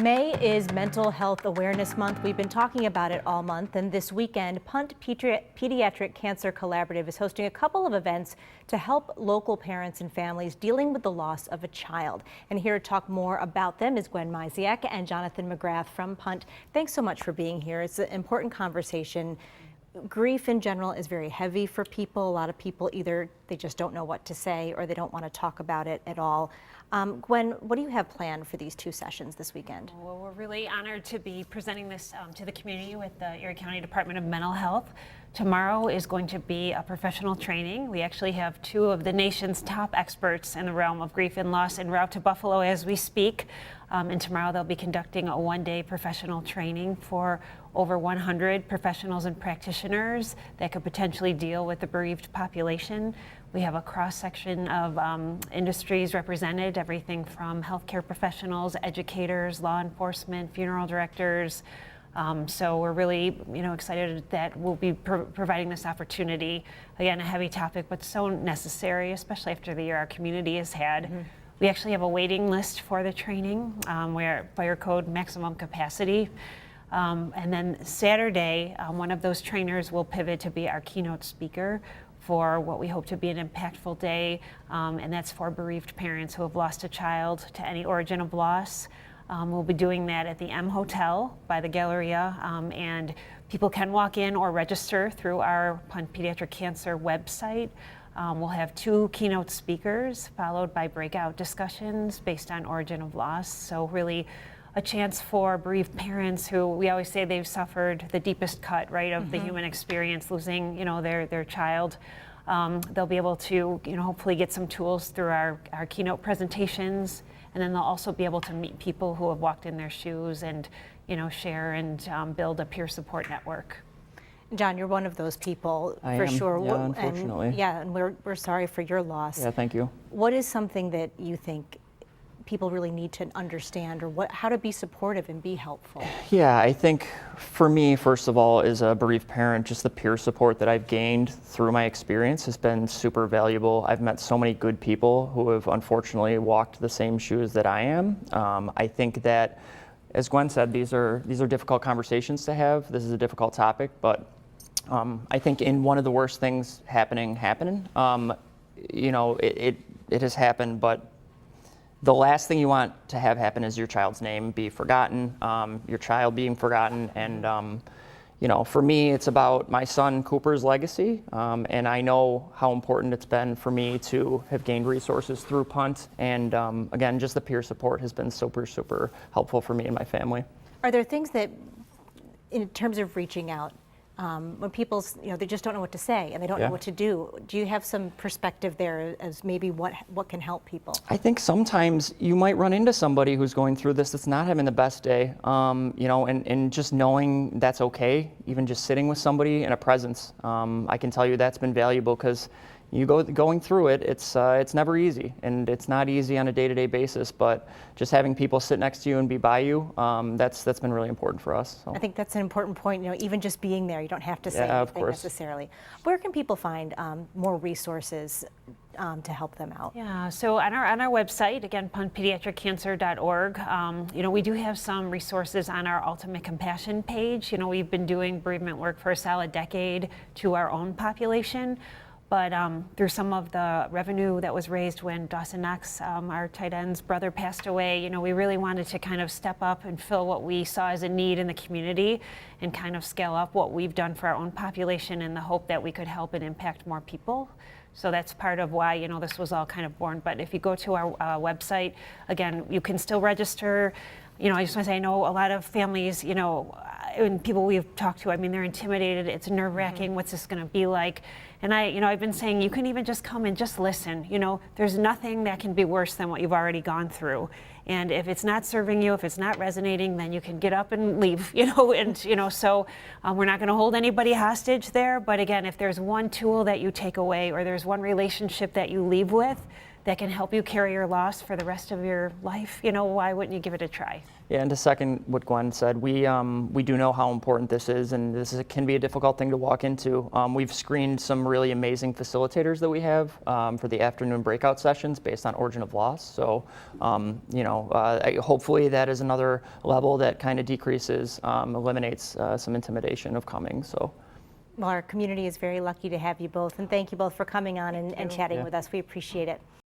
May is Mental Health Awareness Month. We've been talking about it all month, and this weekend, P.U.N.T. Pediatric Cancer Collaborative is hosting a couple of events to help local parents and families dealing with the loss of a child. And here to talk more about them is Gwen Myziak and Jonathan McGrath from P.U.N.T. Thanks so much for being here. It's an important conversation. Grief in general is very heavy for people. A lot of people either they just don't know what to say or they don't want to talk about it at all. Gwen, what do you have planned for these two sessions this weekend? Well, we're really honored to be presenting this to the community with the Erie County Department of Mental Health. Tomorrow is going to be a professional training. We actually have two of the nation's top experts in the realm of grief and loss en route to Buffalo as we speak. And tomorrow they'll be conducting a one-day professional training for over 100 professionals and practitioners that could potentially deal with the bereaved population. We have a cross-section of industries represented, everything from healthcare professionals, educators, law enforcement, funeral directors. So we're really, excited that we'll be providing this opportunity. Again, a heavy topic, but so necessary, especially after the year our community has had. Mm-hmm. We actually have a waiting list for the training. We're at fire code maximum capacity. And then Saturday, one of those trainers will pivot to be our keynote speaker for what we hope to be an impactful day, and that's for bereaved parents who have lost a child to any origin of loss. We'll be doing that at the M Hotel by the Galleria, and people can walk in or register through our P.U.N.T. Pediatric Cancer website. We'll have two keynote speakers followed by breakout discussions based on origin of loss. So really a chance for bereaved parents who we always say they've suffered the deepest cut, right, of the human experience, losing, their child. They'll be able to, hopefully get some tools through our keynote presentations, and then they'll also be able to meet people who have walked in their shoes and, share and build a peer support network. John, you're one of those people, I for am. sure. Yeah, unfortunately. And we're sorry for your loss. Yeah, thank you. What is something that you think people really need to understand, or how to be supportive and be helpful? Yeah, I think for me, first of all, as a bereaved parent, just the peer support that I've gained through my experience has been super valuable. I've met so many good people who have unfortunately walked the same shoes that I am. I think that, as Gwen said, these are difficult conversations to have. This is a difficult topic, but I think in one of the worst things happening, it has happened, but the last thing you want to have happen is your child's name be forgotten, your child being forgotten. And, for me, it's about my son Cooper's legacy. And I know how important it's been for me to have gained resources through P.U.N.T. And again, just the peer support has been super, super helpful for me and my family. Are there things that, in terms of reaching out, when people, they just don't know what to say and they don't know what to do. Do you have some perspective there as maybe what can help people? I think sometimes you might run into somebody who's going through this that's not having the best day, and just knowing that's okay, even just sitting with somebody in a presence, I can tell you that's been valuable, because going through it, it's never easy, and it's not easy on a day-to-day basis, but just having people sit next to you and be by you, that's been really important for us. So. I think that's an important point, even just being there, you don't have to say anything necessarily. Where can people find more resources to help them out? Yeah, so on our website, again, pediatriccancer.org, we do have some resources on our Ultimate Compassion page. We've been doing bereavement work for a solid decade to our own population. But through some of the revenue that was raised when Dawson Knox, our tight end's brother, passed away, we really wanted to kind of step up and fill what we saw as a need in the community and kind of scale up what we've done for our own population in the hope that we could help and impact more people. So that's part of why, this was all kind of born. But if you go to our website, again, you can still register. I just want to say, I know a lot of families, and people we've talked to, they're intimidated. It's nerve-wracking. What's this going to be like? And I've been saying, you can even just come and just listen. There's nothing that can be worse than what you've already gone through. And if it's not serving you, if it's not resonating, then you can get up and leave, so we're not going to hold anybody hostage there. But again, if there's one tool that you take away or there's one relationship that you leave with, that can help you carry your loss for the rest of your life, you know, why wouldn't you give it a try? Yeah, and to second what Gwen said, we do know how important this is, and can be a difficult thing to walk into. We've screened some really amazing facilitators that we have for the afternoon breakout sessions based on origin of loss. So, hopefully that is another level that kind of decreases, eliminates some intimidation of coming. So. Well, our community is very lucky to have you both, and thank you both for coming on and chatting Yeah. with us. We appreciate it.